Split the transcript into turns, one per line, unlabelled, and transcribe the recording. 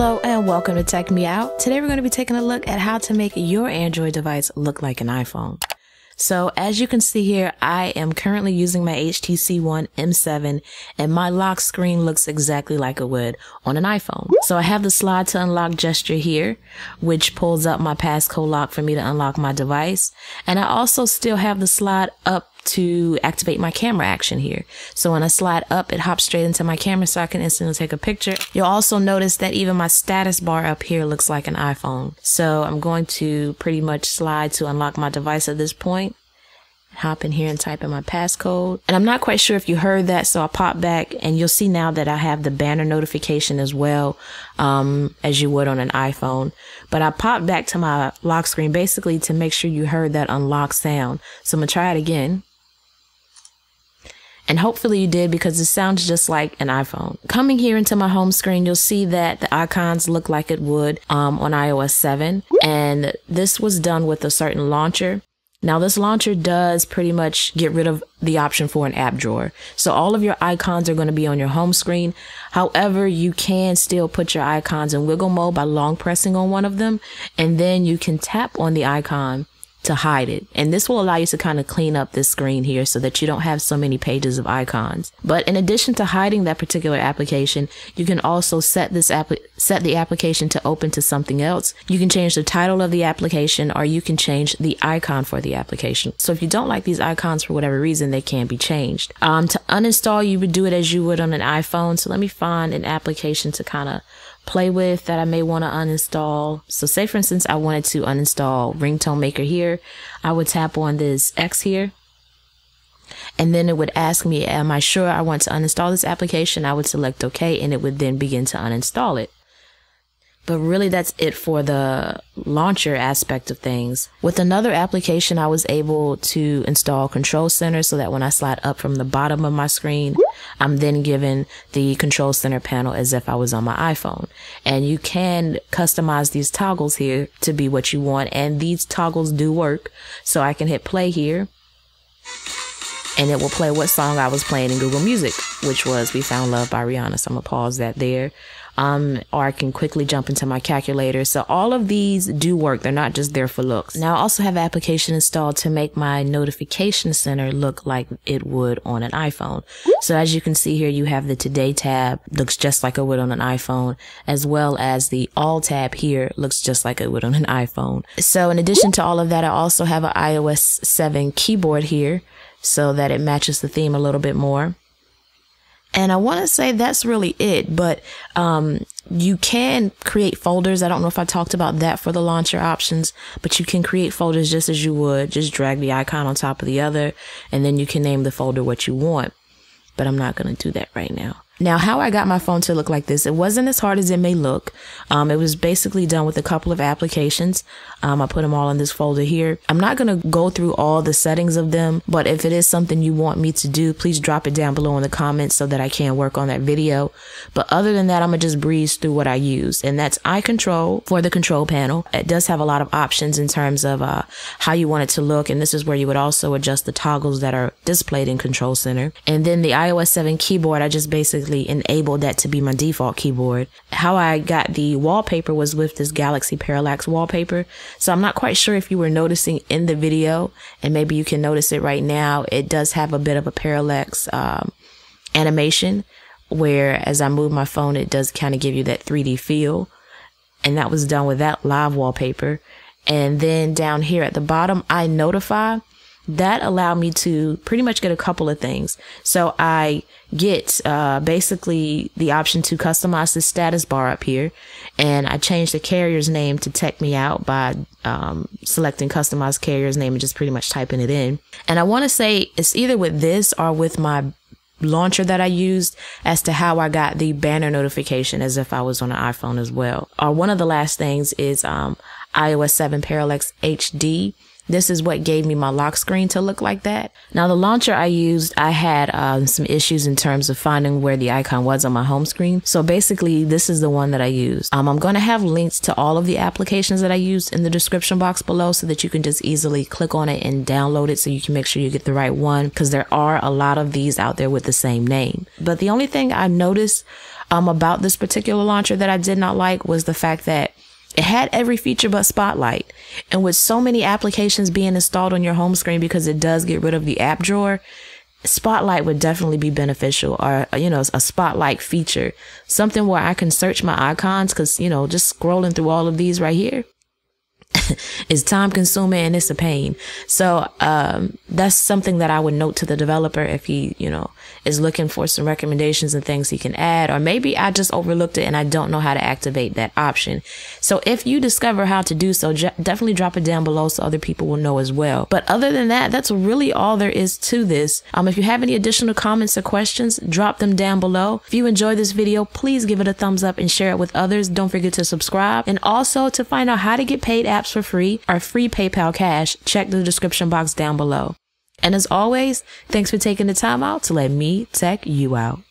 Hello and welcome to Tech Me Out. Today we're going to be taking a look at how to make your Android device look like an iPhone. So as you can see here, I am currently using my HTC One M7 and my lock screen looks exactly like it would on an iPhone. So I have the slide to unlock gesture here, which pulls up my passcode lock for me to unlock my device. And I also still have the slide up to activate my camera action here. So when I slide up, it hops straight into my camera so I can instantly take a picture. You'll also notice that even my status bar up here looks like an iPhone. So I'm going to pretty much slide to unlock my device at this point. Hop in here and type in my passcode. And I'm not quite sure if you heard that, so I'll pop back and you'll see now that I have the banner notification as well, as you would on an iPhone. But I popped back to my lock screen basically to make sure you heard that unlock sound. So I'm gonna try it again. And hopefully you did, because it sounds just like an iPhone. Coming here into my home screen, you'll see that the icons look like it would on iOS 7. And this was done with a certain launcher. Now this launcher does pretty much get rid of the option for an app drawer. So all of your icons are going to be on your home screen. However, you can still put your icons in wiggle mode by long pressing on one of them. And then you can tap on the icon to hide it. And this will allow you to kind of clean up this screen here so that you don't have so many pages of icons. But in addition to hiding that particular application, you can also set the application to open to something else. You can change the title of the application, or you can change the icon for the application. So if you don't like these icons for whatever reason, they can be changed. To uninstall, you would do it as you would on an iPhone. So let me find an application to kind of play with that I may want to uninstall. So say for instance, I wanted to uninstall Ringtone Maker here. I would tap on this X here. And then it would ask me, am I sure I want to uninstall this application? I would select OK, and it would then begin to uninstall it. But really, that's it for the launcher aspect of things. With another application, I was able to install Control Center so that when I slide up from the bottom of my screen, I'm then given the Control Center panel as if I was on my iPhone. And you can customize these toggles here to be what you want. And these toggles do work. So I can hit play here, and it will play what song I was playing in Google Music, which was We Found Love by Rihanna. So I'm going to pause that there. Or I can quickly jump into my calculator. So all of these do work. They're not just there for looks. Now I also have an application installed to make my notification center look like it would on an iPhone. So as you can see here, you have the Today tab, looks just like it would on an iPhone, as well as the All tab here looks just like it would on an iPhone. So in addition to all of that, I also have an iOS 7 keyboard here so that it matches the theme a little bit more. And I want to say that's really it, but you can create folders. I don't know if I talked about that for the launcher options, but you can create folders just as you would. Just drag the icon on top of the other, and then you can name the folder what you want. But I'm not going to do that right now. Now, how I got my phone to look like this, it wasn't as hard as it may look. It was basically done with a couple of applications. I put them all in this folder here. I'm not going to go through all the settings of them, but if it is something you want me to do, please drop it down below in the comments so that I can work on that video. But other than that, I'm going to just breeze through what I use. And that's eye control for the control panel. It does have a lot of options in terms of how you want it to look. And this is where you would also adjust the toggles that are displayed in Control Center. And then the iOS 7 keyboard, I just basically enabled that to be my default keyboard. How I got the wallpaper was with this Galaxy Parallax wallpaper. So I'm not quite sure if you were noticing in the video, and maybe you can notice it right now. It does have a bit of a parallax animation where as I move my phone, it does kind of give you that 3D feel. And that was done with that live wallpaper. And then down here at the bottom, I notify. That allowed me to pretty much get a couple of things. So I get basically the option to customize the status bar up here. And I changed the carrier's name to Tech Me Out by selecting customize carrier's name and just pretty much typing it in. And I want to say it's either with this or with my launcher that I used as to how I got the banner notification as if I was on an iPhone as well. Or one of the last things is iOS 7 Parallax HD. This is what gave me my lock screen to look like that. Now, the launcher I used, I had some issues in terms of finding where the icon was on my home screen. So basically, this is the one that I used. I'm going to have links to all of the applications that I used in the description box below so that you can just easily click on it and download it so you can make sure you get the right one, because there are a lot of these out there with the same name. But the only thing I noticed about this particular launcher that I did not like was the fact that it had every feature but Spotlight. And with so many applications being installed on your home screen, because it does get rid of the app drawer, Spotlight would definitely be beneficial, or, you know, a Spotlight feature, something where I can search my icons, because, you know, just scrolling through all of these right here is time consuming and it's a pain. So that's something that I would note to the developer if he, you know, is looking for some recommendations and things he can add, or maybe I just overlooked it and I don't know how to activate that option. So if you discover how to do so, definitely drop it down below so other people will know as well. But other than that, that's really all there is to this. If you have any additional comments or questions, drop them down below. If you enjoyed this video, please give it a thumbs up and share it with others. Don't forget to subscribe. And also, to find out how to get paid apps for free or free PayPal Cash, check the description box down below. And as always, thanks for taking the time out to let me tech you out.